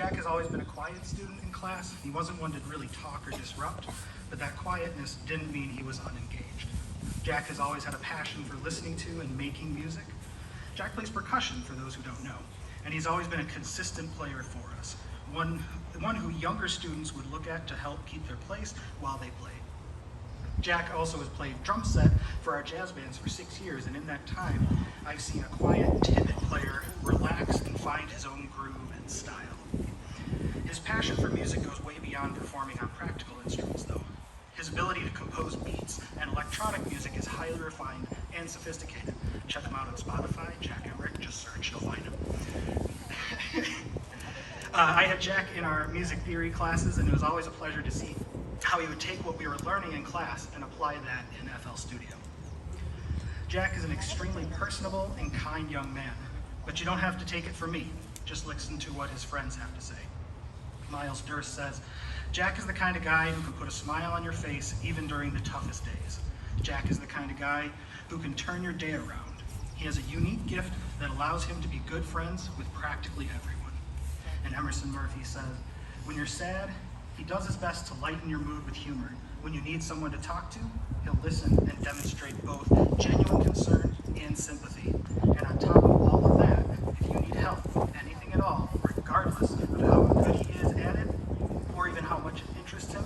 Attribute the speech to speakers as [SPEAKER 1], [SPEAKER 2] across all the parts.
[SPEAKER 1] Jack has always been a quiet student in class. He wasn't one to really talk or disrupt, but that quietness didn't mean he was unengaged. Jack has always had a passion for listening to and making music. Jack plays percussion, for those who don't know, and he's always been a consistent player for us, one who younger students would look at to help keep their place while they played. Jack also has played drum set for our jazz bands for 6 years, and in that time, I've seen a quiet, timid player relax and find his own groove and style. His passion for music goes way beyond performing on practical instruments, though. His ability to compose beats and electronic music is highly refined and sophisticated. Check him out on Spotify, Jack Emmerich, just search, you'll find him. I had Jack in our music theory classes, and it was always a pleasure to see how he would take what we were learning in class and apply that in FL Studio. Jack is an extremely personable and kind young man, but you don't have to take it from me. Just listen to what his friends have to say. Miles Durst says, Jack is the kind of guy who can put a smile on your face even during the toughest days. Jack is the kind of guy who can turn your day around. He has a unique gift that allows him to be good friends with practically everyone. And Emerson Murphy says, when you're sad, he does his best to lighten your mood with humor. When you need someone to talk to, he'll listen and demonstrate both genuine concern and sympathy. And on top of all of that, if you need help, anything at all, regardless of how good he is at it, or even how much it interests him,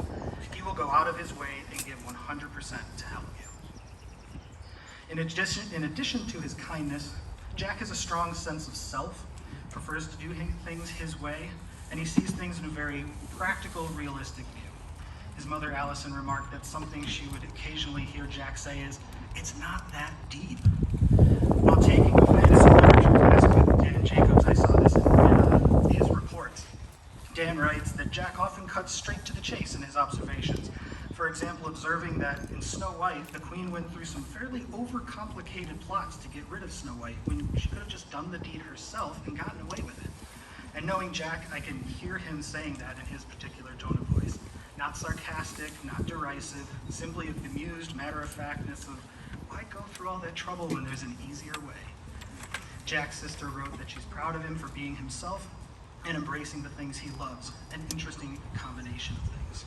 [SPEAKER 1] he will go out of his way and give 100% to help you. In addition to his kindness, Jack has a strong sense of self, prefers to do things his way, and he sees things in a very practical, realistic view. His mother, Allison, remarked that something she would occasionally hear Jack say is, "It's not that deep." While taking a fantasy literature class with Dan Jacobs, I saw this in his reports. Dan writes that Jack often cuts straight to the chase in his observations. For example, observing that in Snow White, the queen went through some fairly overcomplicated plots to get rid of Snow White when she could have just done the deed herself and gotten away with it. And knowing Jack, I can hear him saying that in his particular tone of voice. Not sarcastic, not derisive, simply a bemused matter-of-factness of, why go through all that trouble when there's an easier way? Jack's sister wrote that she's proud of him for being himself and embracing the things he loves, an interesting combination of things.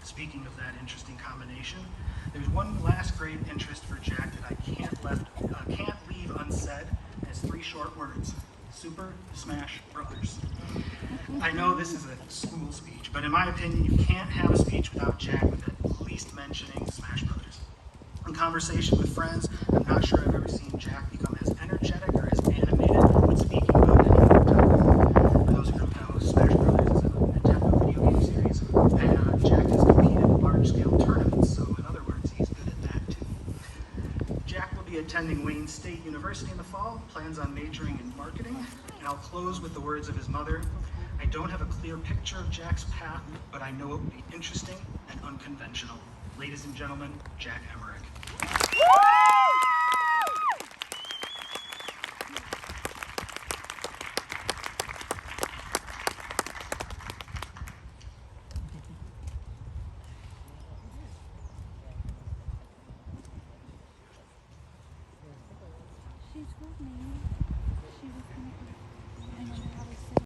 [SPEAKER 1] Speaking of that interesting combination, there's one last great interest for Jack that I can't leave unsaid, and it's 3 short words. Super Smash Brothers. I know this is a school speech, but in my opinion, you can't have a speech without Jack with at least mentioning Smash Brothers. In conversation with friends, I'm not sure I've ever seen Jack become as energetic or as animated when speaking about any other topic. For those who don't know, Smash Brothers is a Nintendo video game series, and Jack has competed in large-scale tournaments, so in other words, he's good at that too. Jack will be attending Wayne State University in the fall, plans on majoring in marketing, and I'll close with the words of his mother. I don't have a clear picture of Jack's path, but I know it will be interesting and unconventional. Ladies and gentlemen, Jack Emmerich.